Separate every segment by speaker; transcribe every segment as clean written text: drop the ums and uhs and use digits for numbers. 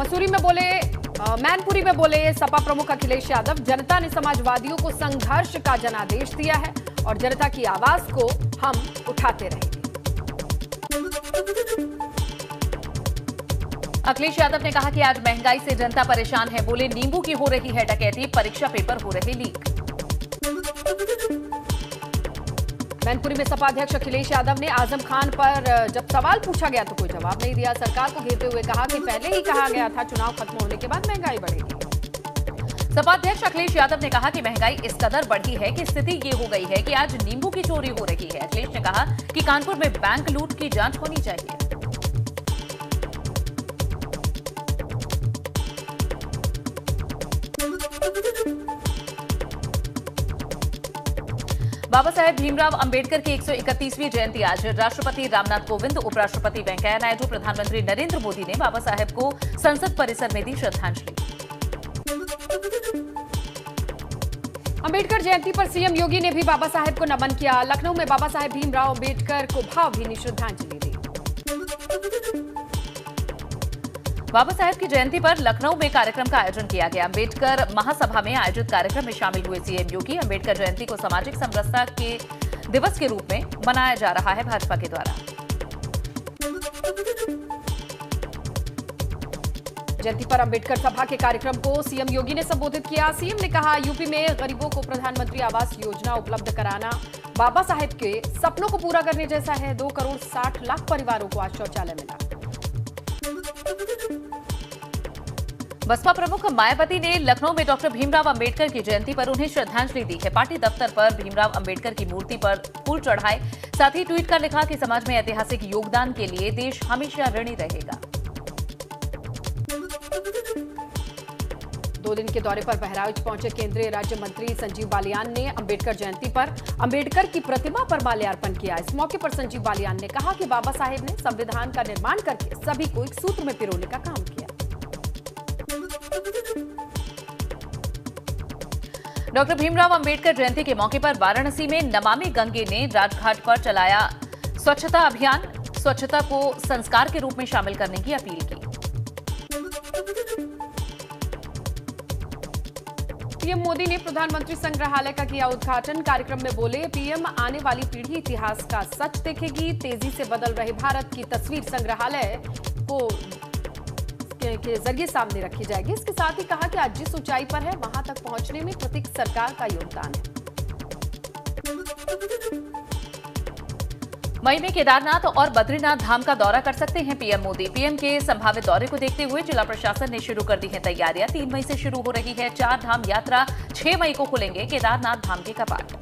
Speaker 1: मसूरी में बोले मैनपुरी में बोले सपा प्रमुख अखिलेश यादव, जनता ने समाजवादियों को संघर्ष का जनादेश दिया है और जनता की आवाज को हम उठाते रहेंगे।
Speaker 2: अखिलेश यादव ने कहा कि आज महंगाई से जनता परेशान है। बोले नींबू की हो रही है डकैती, परीक्षा पेपर हो रहे लीक।
Speaker 1: मैनपुरी में सपा अध्यक्ष अखिलेश यादव ने आजम खान पर जब सवाल पूछा गया तो कोई जवाब नहीं दिया। सरकार को घेरते हुए कहा कि पहले ही कहा गया था चुनाव खत्म होने के बाद महंगाई बढ़ेगी।
Speaker 2: सपा अध्यक्ष अखिलेश यादव ने कहा कि महंगाई इस कदर बढ़ी है कि स्थिति ये हो गई है कि आज नींबू की चोरी हो रही है। अखिलेश ने कहा कि कानपुर में बैंक लूट की जांच होनी चाहिए। बाबा साहेब भीमराव अंबेडकर की 131वीं जयंती आज। राष्ट्रपति रामनाथ कोविंद, उपराष्ट्रपति वेंकैया नायडू, प्रधानमंत्री नरेंद्र मोदी ने बाबा साहेब को संसद परिसर में दी श्रद्धांजलि।
Speaker 1: अंबेडकर जयंती पर सीएम योगी ने भी बाबा साहेब को नमन किया। लखनऊ में बाबा साहेब भीमराव अंबेडकर को भावभीनी श्रद्धांजलि दी।
Speaker 2: बाबा साहेब की जयंती पर लखनऊ में कार्यक्रम का आयोजन किया गया। अंबेडकर महासभा में आयोजित कार्यक्रम में शामिल हुए सीएम योगी। अंबेडकर जयंती को सामाजिक समरसता के दिवस के रूप में मनाया जा रहा है भाजपा के द्वारा।
Speaker 1: जयंती पर अंबेडकर सभा के कार्यक्रम को सीएम योगी ने संबोधित किया। सीएम ने कहा यूपी में गरीबों को प्रधानमंत्री आवास योजना उपलब्ध कराना बाबा साहेब के सपनों को पूरा करने जैसा है। 2 करोड़ 60 लाख परिवारों को आज शौचालय मिला।
Speaker 2: बसपा प्रमुख मायावती ने लखनऊ में डॉक्टर भीमराव अंबेडकर की जयंती पर उन्हें श्रद्धांजलि दी है। पार्टी दफ्तर पर भीमराव अंबेडकर की मूर्ति पर फूल चढ़ाए। साथ ही ट्वीट कर लिखा कि समाज में ऐतिहासिक योगदान के लिए देश हमेशा ऋणी रहेगा।
Speaker 1: 2 दिन के दौरे पर बहराइच पहुंचे केंद्रीय राज्य मंत्री संजीव बालियान ने अंबेडकर जयंती पर अंबेडकर की प्रतिमा पर माल्यार्पण किया। इस मौके पर संजीव बालियान ने कहा कि बाबा साहेब ने संविधान का निर्माण करके सभी को एक सूत्र में पिरोने का काम किया।
Speaker 2: डॉक्टर भीमराव अंबेडकर जयंती के मौके पर वाराणसी में नमामि गंगे ने राजघाट पर चलाया स्वच्छता अभियान। स्वच्छता को संस्कार के रूप में शामिल करने की अपील की।
Speaker 1: पीएम मोदी ने प्रधानमंत्री संग्रहालय का किया उद्घाटन। कार्यक्रम में बोले पीएम आने वाली पीढ़ी इतिहास का सच देखेगी। तेजी से बदल रहे भारत की तस्वीर संग्रहालय को के जरिए सामने रखी जाएगी। इसके साथ ही कहा कि आज जिस ऊंचाई पर है वहां तक पहुंचने में प्रत्येक सरकार का योगदान है।
Speaker 2: मई में केदारनाथ और बद्रीनाथ धाम का दौरा कर सकते हैं पीएम मोदी। पीएम के संभावित दौरे को देखते हुए जिला प्रशासन ने शुरू कर दी है तैयारियां। 3 मई से शुरू हो रही है 4 धाम यात्रा। 6 मई को खुलेंगे केदारनाथ धाम के कपाट।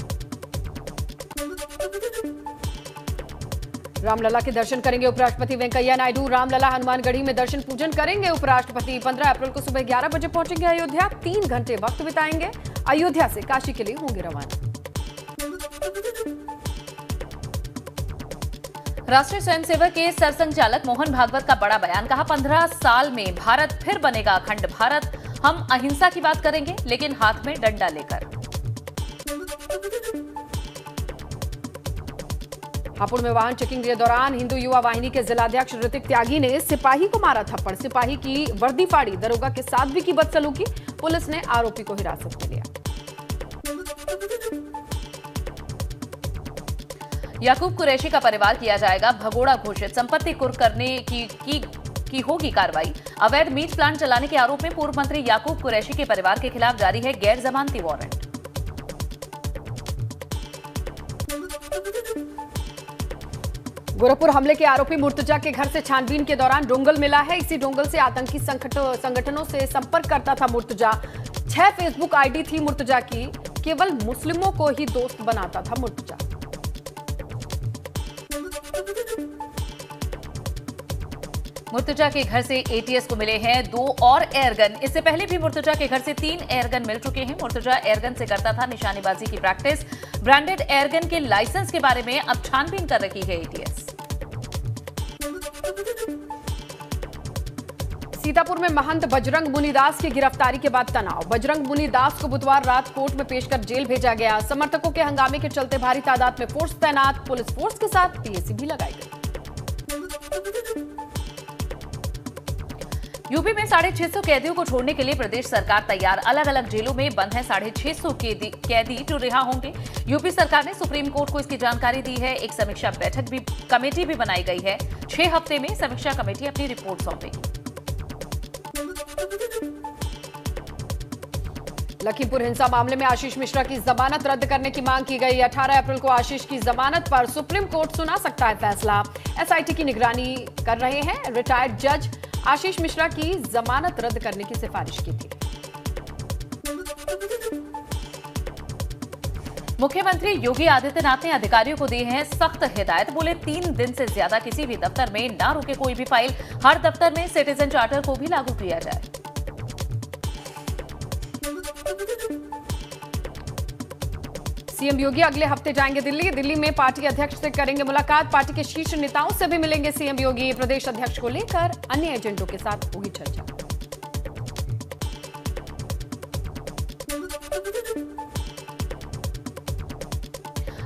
Speaker 1: रामलला के दर्शन करेंगे उपराष्ट्रपति वेंकैया नायडू। रामलला हनुमानगढ़ी में दर्शन पूजन करेंगे उपराष्ट्रपति। 15 अप्रैल को सुबह 11 बजे पहुंचेंगे अयोध्या। 3 घंटे वक्त बिताएंगे। अयोध्या से काशी के लिए होंगे रवाना।
Speaker 2: राष्ट्रीय स्वयंसेवक के सरसंघचालक मोहन भागवत का बड़ा बयान। कहा 15 साल में भारत फिर बनेगा अखंड भारत। हम अहिंसा की बात करेंगे लेकिन हाथ में डंडा लेकर।
Speaker 1: हापुड़ में वाहन चेकिंग के दौरान हिंदू युवा वाहिनी के जिलाध्यक्ष ऋतिक त्यागी ने सिपाही को मारा थप्पड़। सिपाही की वर्दी फाड़ी। दरोगा के साथ भी की बदसलूकी। पुलिस ने आरोपी को हिरासत में लिया।
Speaker 2: याकूब कुरैशी का परिवार किया जाएगा भगोड़ा घोषित। संपत्ति कुर्क करने की होगी कार्रवाई। अवैध मीट प्लांट चलाने के आरोप में पूर्व मंत्री याकूब कुरैशी के परिवार के खिलाफ जारी है गैर जमानती वारंट।
Speaker 1: गोरखपुर हमले के आरोपी मुर्तजा के घर से छानबीन के दौरान डोंगल मिला है। इसी डोंगल से आतंकी संगठनों से संपर्क करता था मुर्तजा। 6 फेसबुक आईडी थी मुर्तजा की। केवल मुस्लिमों को ही दोस्त बनाता था मुर्तजा।
Speaker 2: मुर्तजा के घर से एटीएस को मिले हैं 2 और एयरगन। इससे पहले भी मुर्तजा के घर से 3 एयरगन मिल चुके हैं। मुर्तजा एयरगन से करता था निशानेबाजी की प्रैक्टिस। ब्रांडेड एयरगन के लाइसेंस के बारे में अब छानबीन कर रही है एटीएस।
Speaker 1: सीतापुर में महंत बजरंग मुनिदास की गिरफ्तारी के बाद तनाव। बजरंग मुनिदास को बुधवार रात कोर्ट में पेश कर जेल भेजा गया। समर्थकों के हंगामे के चलते भारी तादाद में फोर्स तैनात। पुलिस फोर्स के साथ पीएसी भी लगाई गई।
Speaker 2: यूपी में 650 कैदियों को छोड़ने के लिए प्रदेश सरकार तैयार। अलग अलग जेलों में बंद है 650 कैदी जो रिहा होंगे। यूपी सरकार ने सुप्रीम कोर्ट को इसकी जानकारी दी है। एक समीक्षा कमेटी भी बनाई गई है। 6 हफ्ते में समीक्षा कमेटी अपनी रिपोर्ट सौंपेगी।
Speaker 1: लखीमपुर हिंसा मामले में आशीष मिश्रा की जमानत रद्द करने की मांग की गई। 18 अप्रैल को आशीष की जमानत पर सुप्रीम कोर्ट सुना सकता है फैसला। एसआईटी की निगरानी कर रहे हैं रिटायर्ड जज। आशीष मिश्रा की जमानत रद्द करने की सिफारिश की थी।
Speaker 2: मुख्यमंत्री योगी आदित्यनाथ ने अधिकारियों को दी है सख्त हिदायत। बोले 3 दिन से ज्यादा किसी भी दफ्तर में ना रुके कोई भी फाइल। हर दफ्तर में सिटीजन चार्टर को भी लागू किया जाए।
Speaker 1: सीएम योगी अगले हफ्ते जाएंगे दिल्ली में पार्टी अध्यक्ष से करेंगे मुलाकात। पार्टी के शीर्ष नेताओं से भी मिलेंगे सीएम योगी। प्रदेश अध्यक्ष को लेकर अन्य एजेंडों के साथ होगी चर्चा।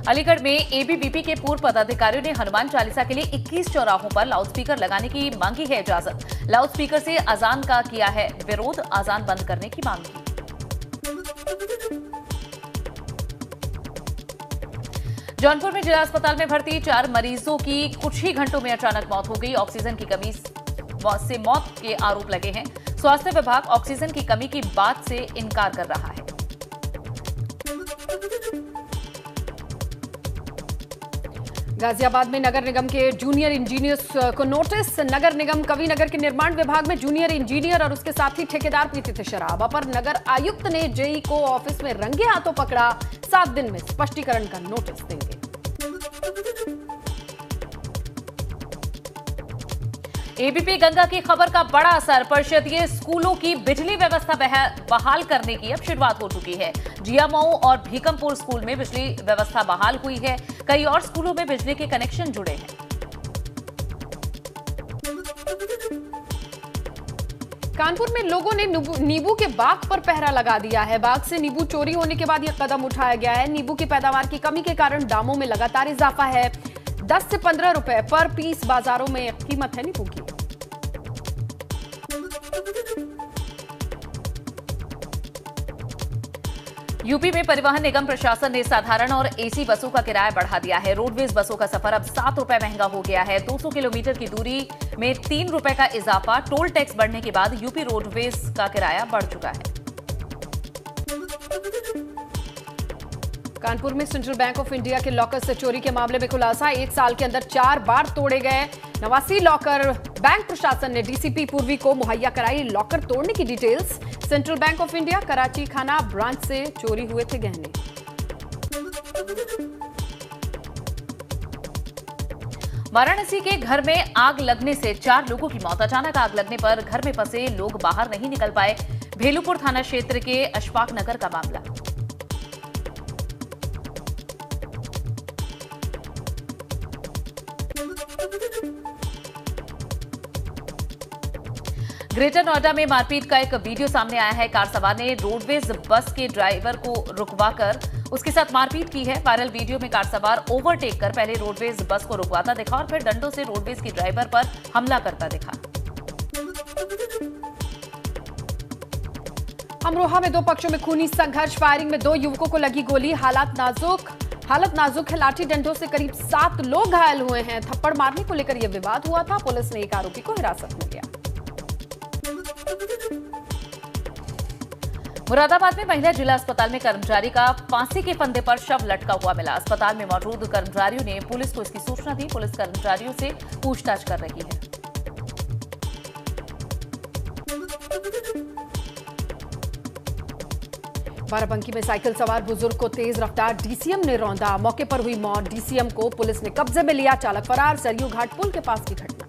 Speaker 2: अलीगढ़ में एबीवीपी के पूर्व पदाधिकारियों ने हनुमान चालीसा के लिए 21 चौराहों पर लाउडस्पीकर लगाने की मांगी है इजाजत। लाउडस्पीकर से अजान का किया है विरोध। अजान बंद करने की मांग की। जौनपुर में जिला अस्पताल में भर्ती 4 मरीजों की कुछ ही घंटों में अचानक मौत हो गई। ऑक्सीजन की कमी से मौत के आरोप लगे हैं। स्वास्थ्य विभाग ऑक्सीजन की कमी की बात से इनकार कर रहा है।
Speaker 1: गाजियाबाद में नगर निगम के जूनियर इंजीनियर्स को नोटिस। नगर निगम कविनगर के निर्माण विभाग में जूनियर इंजीनियर और उसके साथी ठेकेदार पीते थे शराब। अपर नगर आयुक्त ने जेई को ऑफिस में रंगे हाथों पकड़ा। 7 दिन में स्पष्टीकरण का नोटिस देंगे।
Speaker 2: एबीपी गंगा की खबर का बड़ा असर। परिषदीय स्कूलों की बिजली व्यवस्था बहाल करने की अब शुरुआत हो चुकी है। जियामऊ और भीकमपुर स्कूल में बिजली व्यवस्था बहाल हुई है। कई और स्कूलों में बिजली के कनेक्शन जुड़े हैं।
Speaker 1: कानपुर में लोगों ने नींबू के बाग पर पहरा लगा दिया है। बाग से नींबू चोरी होने के बाद यह कदम उठाया गया है। नींबू की पैदावार की कमी के कारण दामों में लगातार इजाफा है। 10 से 15 रुपए पर पीस बाजारों में कीमत है नींबू की।
Speaker 2: यूपी में परिवहन निगम प्रशासन ने साधारण और एसी बसों का किराया बढ़ा दिया है। रोडवेज बसों का सफर अब 7 रुपए महंगा हो गया है। 200 किलोमीटर की दूरी में 3 रुपए का इजाफा। टोल टैक्स बढ़ने के बाद यूपी रोडवेज का किराया बढ़ चुका है।
Speaker 1: कानपुर में सेंट्रल बैंक ऑफ इंडिया के लॉकर से चोरी के मामले में खुलासा। 1 साल के अंदर 4 बार तोड़े गए 89 लॉकर। बैंक प्रशासन ने डीसीपी पूर्वी को मुहैया कराई लॉकर तोड़ने की details. Central bank of India Karachi खाना ब्रांच से चोरी हुए थे गहने।
Speaker 2: वाराणसी के घर में आग लगने से 4 लोगों की मौत। अचानक आग लगने पर घर में फंसे लोग बाहर नहीं निकल पाए। भेलूपुर थाना क्षेत्र के अशफाक नगर का मामला। ग्रेटर नोएडा में मारपीट का एक वीडियो सामने आया है। कार सवार ने रोडवेज बस के ड्राइवर को रुकवाकर उसके साथ मारपीट की है। वायरल वीडियो में कार सवार ओवरटेक कर पहले रोडवेज बस को रुकवाता दिखा और फिर डंडों से रोडवेज के ड्राइवर पर हमला करता दिखा।
Speaker 1: अमरोहा में 2 पक्षों में खूनी संघर्ष। फायरिंग में 2 युवकों को लगी गोली। हालत नाजुक है। लाठी डंडों से करीब 7 लोग घायल हुए हैं। थप्पड़ मारने को लेकर यह विवाद हुआ था। पुलिस ने एक आरोपी को हिरासत में लिया।
Speaker 2: मुरादाबाद में महिला जिला अस्पताल में कर्मचारी का फांसी के फंदे पर शव लटका हुआ मिला। अस्पताल में मौजूद कर्मचारियों ने पुलिस को इसकी सूचना दी। पुलिस कर्मचारियों से पूछताछ कर रही है।
Speaker 1: बाराबंकी में साइकिल सवार बुजुर्ग को तेज रफ्तार डीसीएम ने रौंदा। मौके पर हुई मौत। डीसीएम को पुलिस ने कब्जे में लिया। चालक फरार। सरयू घाट पुल के पास की घटना।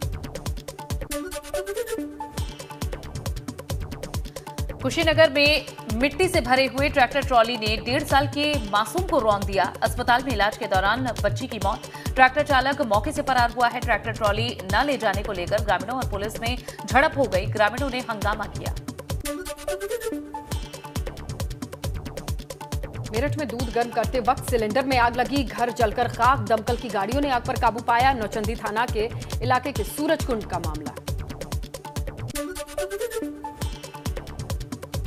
Speaker 2: कुशीनगर में मिट्टी से भरे हुए ट्रैक्टर ट्रॉली ने 1.5 साल के मासूम को रौंद दिया। अस्पताल में इलाज के दौरान बच्ची की मौत। ट्रैक्टर चालक मौके से फरार हुआ है। ट्रैक्टर ट्रॉली न ले जाने को लेकर ग्रामीणों और पुलिस में झड़प हो गई। ग्रामीणों ने हंगामा किया।
Speaker 1: मेरठ में दूध गर्म करते वक्त सिलेंडर में आग लगी। घर जलकर खाक। दमकल की गाड़ियों ने आग पर काबू पाया। नौचंदी थाना के इलाके के सूरजकुंड का मामला।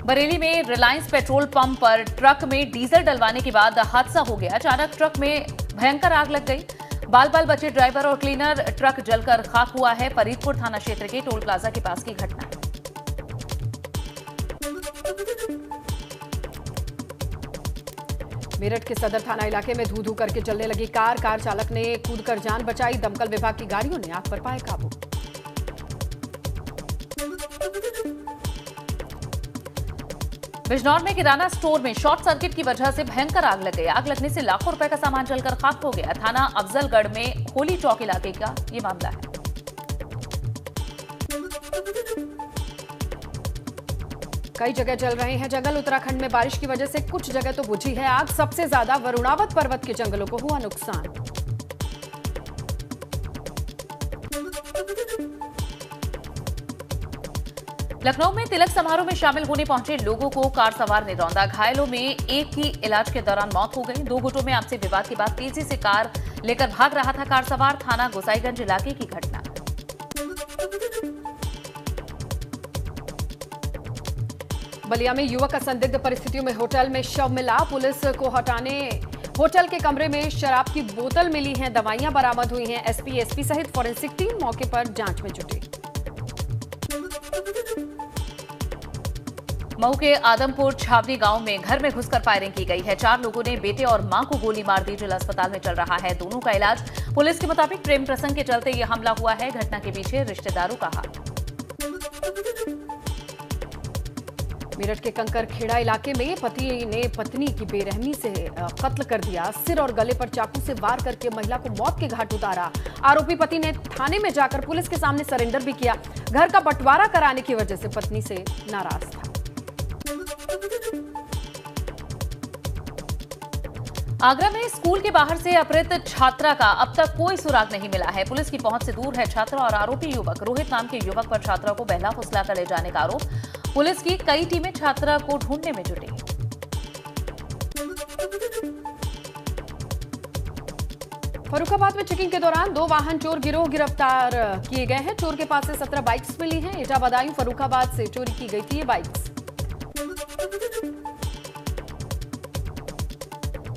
Speaker 2: बरेली में रिलायंस पेट्रोल पंप पर ट्रक में डीजल डलवाने के बाद हादसा हो गया। अचानक ट्रक में भयंकर आग लग गई। बाल बाल बचे ड्राइवर और क्लीनर। ट्रक जलकर खाक हुआ है। फरीदपुर थाना क्षेत्र के टोल प्लाजा के पास की घटना है।
Speaker 1: मेरठ के सदर थाना इलाके में धू धू करके चलने लगी कार चालक ने कूदकर जान बचाई। दमकल विभाग की गाड़ियों ने आग पर पाए काबू।
Speaker 2: बिजनौर में किराना स्टोर में शॉर्ट सर्किट की वजह से भयंकर आग लग गई। आग लगने से लाखों रुपए का सामान जलकर खाक हो गया। थाना अफजलगढ़ में होली चौक इलाके का ये मामला है।
Speaker 1: कई जगह जल रहे हैं जंगल। उत्तराखंड में बारिश की वजह से कुछ जगह तो बुझी है आग। सबसे ज्यादा वरुणावत पर्वत के जंगलों को हुआ नुकसान।
Speaker 2: लखनऊ में तिलक समारोह में शामिल होने पहुंचे लोगों को कार सवार ने रौंदा। घायलों में एक की इलाज के दौरान मौत हो गई। दो गुटों में आपसी विवाद के बाद तेजी से कार लेकर भाग रहा था कार सवार। थाना गोसाईगंज इलाके की घटना।
Speaker 1: बलिया में युवक असंदिग्ध परिस्थितियों में होटल में शव मिला। पुलिस को हटाने होटल के कमरे में शराब की बोतल मिली है। दवाइयां बरामद हुई हैं। एसपी सहित फॉरेंसिक टीम मौके पर जांच में जुटी।
Speaker 2: मऊ के आदमपुर छावनी गांव में घर में घुसकर फायरिंग की गई है। 4 लोगों ने बेटे और मां को गोली मार दी। जिला अस्पताल में चल रहा है दोनों का इलाज। पुलिस के मुताबिक प्रेम प्रसंग के चलते यह हमला हुआ है। घटना के पीछे रिश्तेदारों का हाथ।
Speaker 1: मेरठ के कंकरखेड़ा इलाके में पति ने पत्नी की बेरहमी से कत्ल कर दिया। सिर और गले पर चाकू से वार करके महिला को मौत के घाट उतारा। आरोपी पति ने थाने में जाकर पुलिस के सामने सरेंडर भी किया। घर का बंटवारा कराने की वजह से पत्नी से नाराज था।
Speaker 2: आगरा में स्कूल के बाहर से अपहृत छात्रा का अब तक कोई सुराग नहीं मिला है। पुलिस की पहुंच से दूर है छात्रा और आरोपी युवक। रोहित नाम के युवक पर छात्रा को बहला फुसला कर ले जाने का आरोप। पुलिस की कई टीमें छात्रा को ढूंढने में जुटी।
Speaker 1: फर्रुखाबाद में चेकिंग के दौरान 2 वाहन चोर गिरोह गिरफ्तार किए गए हैं। चोर के पास से 17 बाइक्स मिली हैं। एटा बदायूं फर्रुखाबाद से चोरी की गई थी ये बाइक्स।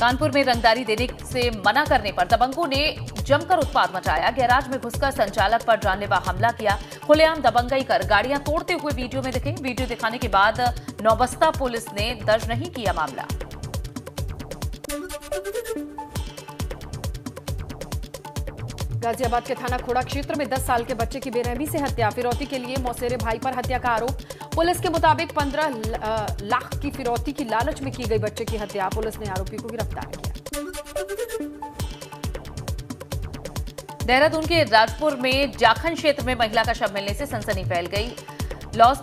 Speaker 2: कानपुर में रंगदारी देने से मना करने पर दबंगों ने जमकर उत्पात मचाया। गैराज में घुसकर संचालक पर जानलेवा हमला किया। खुलेआम दबंगई कर गाड़ियां तोड़ते हुए वीडियो में दिखे। वीडियो दिखाने के बाद नौबस्ता पुलिस ने दर्ज नहीं किया मामला।
Speaker 1: गाजियाबाद के थाना खोड़ा क्षेत्र में 10 साल के बच्चे की बेरहमी से हत्या। फिरौती के लिए मौसेरे भाई पर हत्या का आरोप। पुलिस के मुताबिक 15 लाख की फिरौती की लालच में की गई बच्चे की हत्या। पुलिस ने आरोपी को गिरफ्तार किया।
Speaker 2: देहरादून के राजपुर में जाखन क्षेत्र में महिला का शव मिलने से सनसनी फैल गई। लॉज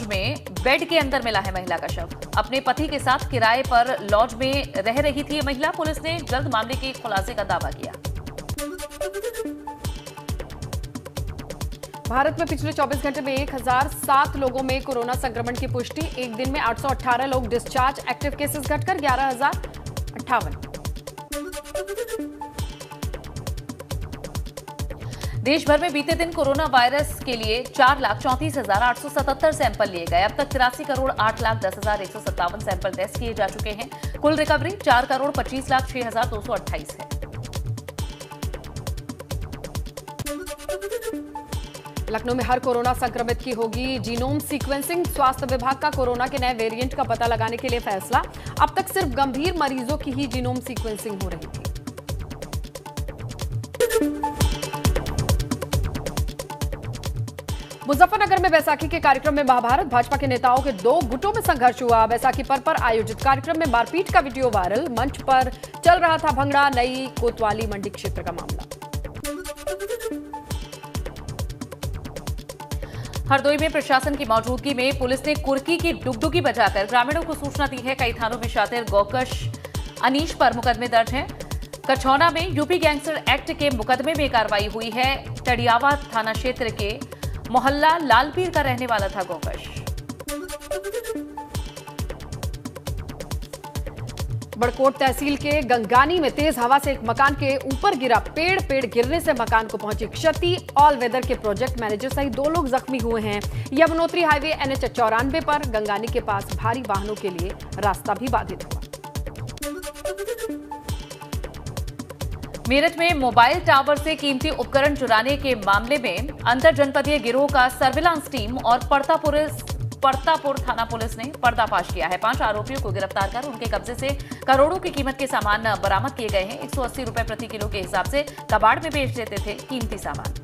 Speaker 2: में बेड के अंदर मिला है महिला का शव। अपने पति के साथ किराए पर लॉज में रह रही थी महिला। पुलिस ने जल्द मामले के खुलासे का दावा किया।
Speaker 1: भारत में पिछले 24 घंटे में 1007 लोगों में कोरोना संक्रमण की पुष्टि। एक दिन में 818 लोग डिस्चार्ज। एक्टिव केसेस घटकर 11,058।
Speaker 2: देश भर में बीते दिन कोरोना वायरस के लिए 4,34,877 सैंपल लिए गए। अब तक 83,08,10,157 सैंपल टेस्ट किए जा चुके हैं। कुल रिकवरी 4,25,06,228 है।
Speaker 1: लखनऊ में हर कोरोना संक्रमित की होगी जीनोम सीक्वेंसिंग। स्वास्थ्य विभाग का कोरोना के नए वेरिएंट का पता लगाने के लिए फैसला। अब तक सिर्फ गंभीर मरीजों की ही जीनोम सीक्वेंसिंग हो रही थी। मुजफ्फरनगर में बैसाखी के कार्यक्रम में महाभारत। भाजपा के नेताओं के 2 गुटों में संघर्ष हुआ। बैसाखी पर्व पर आयोजित कार्यक्रम में मारपीट का वीडियो वायरल। मंच पर चल रहा था भंगड़ा। नई कोतवाली मंडी क्षेत्र का मामला।
Speaker 2: हरदोई में प्रशासन की मौजूदगी में पुलिस ने कुर्की की डुगडुगी बजाकर ग्रामीणों को सूचना दी है। कई थानों में शातिर गौकश अनीश पर मुकदमे दर्ज हैं। कछौना में यूपी गैंगस्टर एक्ट के मुकदमे में कार्रवाई हुई है। टडियावा थाना क्षेत्र के मोहल्ला लालपीर का रहने वाला था गौकश।
Speaker 1: बड़कोट तहसील के गंगानी में तेज हवा से एक मकान के ऊपर गिरा पेड़ गिरने से मकान को पहुंची क्षति। ऑल वेदर के प्रोजेक्ट मैनेजर सहित 2 लोग जख्मी हुए हैं। यमुनोत्री हाईवे NH 94 पर गंगानी के पास भारी वाहनों के लिए रास्ता भी बाधित हुआ।
Speaker 2: मेरठ में मोबाइल टावर से कीमती उपकरण चुराने के मामले में अंतर जनपदीय गिरोह का सर्विलांस टीम और परतापुर थाना पुलिस ने पर्दाफाश किया है। 5 आरोपियों को गिरफ्तार कर उनके कब्जे से करोड़ों की कीमत के सामान बरामद किए गए हैं। 180 रुपए प्रति किलो के हिसाब से कबाड़ में बेच देते थे कीमती सामान।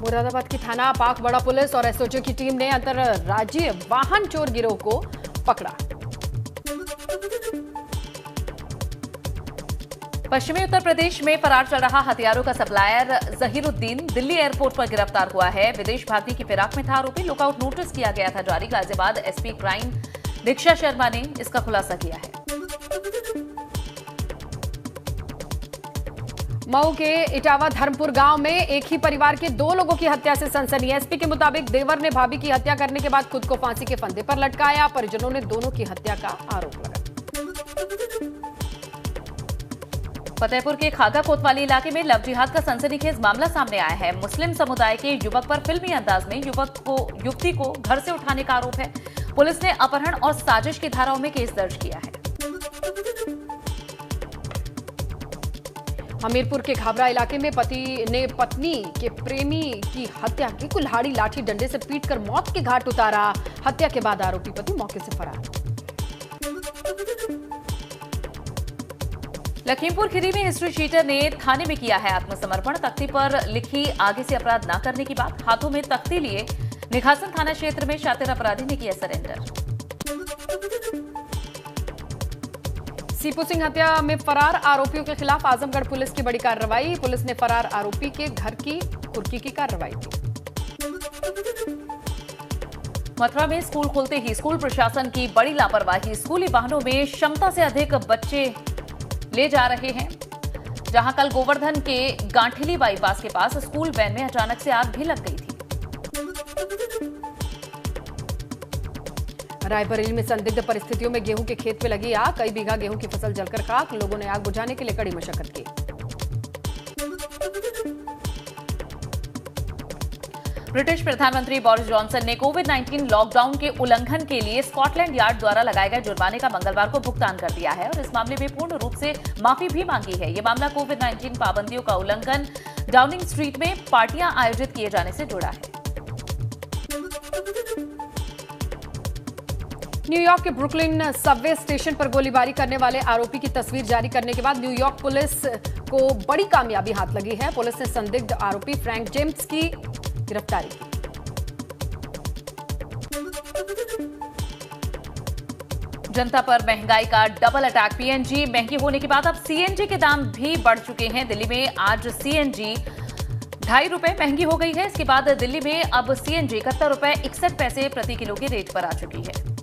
Speaker 1: मुरादाबाद की थाना पाकबड़ा पुलिस और SOG की टीम ने अंतरराज्यीय वाहन चोर गिरोह को पकड़ा।
Speaker 2: पश्चिमी उत्तर प्रदेश में फरार चल रहा हथियारों का सप्लायर जहीरुद्दीन दिल्ली एयरपोर्ट पर गिरफ्तार हुआ है। विदेश भागने की फिराक में था आरोपी। लुकआउट नोटिस किया गया था जारी। गाजियाबाद SP क्राइम दीक्षा शर्मा ने इसका खुलासा किया है।
Speaker 1: मऊ के इटावा धर्मपुर गांव में एक ही परिवार के 2 लोगों की हत्या से सनसनी। SP के मुताबिक देवर ने भाभी की हत्या करने के बाद खुद को फांसी के फंदे पर लटकाया। परिजनों ने दोनों की हत्या का आरोप लगाया।
Speaker 2: फतेहपुर के खागा कोतवाली इलाके में लव जिहाद का सनसनीखेज मामला सामने आया है। मुस्लिम समुदाय के युवक पर फिल्मी अंदाज में युवती को घर से उठाने का आरोप है। पुलिस ने अपहरण और साजिश की धाराओं में केस दर्ज किया है।
Speaker 1: हमीरपुर के खाबरा इलाके में पति ने पत्नी के प्रेमी की हत्या की। कुल्हाड़ी लाठी डंडे से पीटकर मौत के घाट उतारा। हत्या के बाद आरोपी पति मौके से फरार।
Speaker 2: लखीमपुर खीरी में हिस्ट्री शीटर ने थाने में किया है आत्मसमर्पण। तख्ती पर लिखी आगे से अपराध न करने की बात। हाथों में तख्ती लिए निघासन थाना क्षेत्र में शातिर अपराधी ने किया सरेंडर।
Speaker 1: सीपू सिंह हत्या में फरार आरोपियों के खिलाफ आजमगढ़ पुलिस की बड़ी कार्रवाई। पुलिस ने फरार आरोपी के घर की कुर्की की कार्रवाई की।
Speaker 2: मथुरा में स्कूल खुलते ही स्कूल प्रशासन की बड़ी लापरवाही। स्कूली वाहनों में क्षमता से अधिक बच्चे ले जा रहे हैं। जहां कल गोवर्धन के गांठिली बाईपास के पास स्कूल वैन में अचानक से आग भी लग गई थी।
Speaker 1: रायबरेली में संदिग्ध परिस्थितियों में गेहूं के खेत में लगी आग। कई बीघा गेहूं की फसल जलकर खाक। लोगों ने आग बुझाने के लिए कड़ी मशक्कत की।
Speaker 2: ब्रिटिश प्रधानमंत्री बोरिस जॉनसन ने कोविड-19 लॉकडाउन के उल्लंघन के लिए स्कॉटलैंड यार्ड द्वारा लगाए गए जुर्माने का मंगलवार को भुगतान कर दिया है और इस मामले में पूर्ण रूप से माफी भी मांगी है। यह मामला कोविड-19 पाबंदियों का उल्लंघन डाउनिंग स्ट्रीट में पार्टियां आयोजित किए जाने से जुड़ा है।
Speaker 1: न्यूयॉर्क के ब्रुकलिन सबवे स्टेशन पर गोलीबारी करने वाले आरोपी की तस्वीर जारी करने के बाद न्यूयॉर्क पुलिस को बड़ी कामयाबी हाथ लगी है। पुलिस ने संदिग्ध आरोपी फ्रैंक जेम्स की गिरफ्तारी की।
Speaker 2: जनता पर महंगाई का डबल अटैक। PNG महंगी होने के बाद अब CNG के दाम भी बढ़ चुके हैं। दिल्ली में आज CNG 2.5 रुपए महंगी हो गई है। इसके बाद दिल्ली में अब CNG 71 रुपए 61 पैसे प्रति किलो की रेट पर आ चुकी है।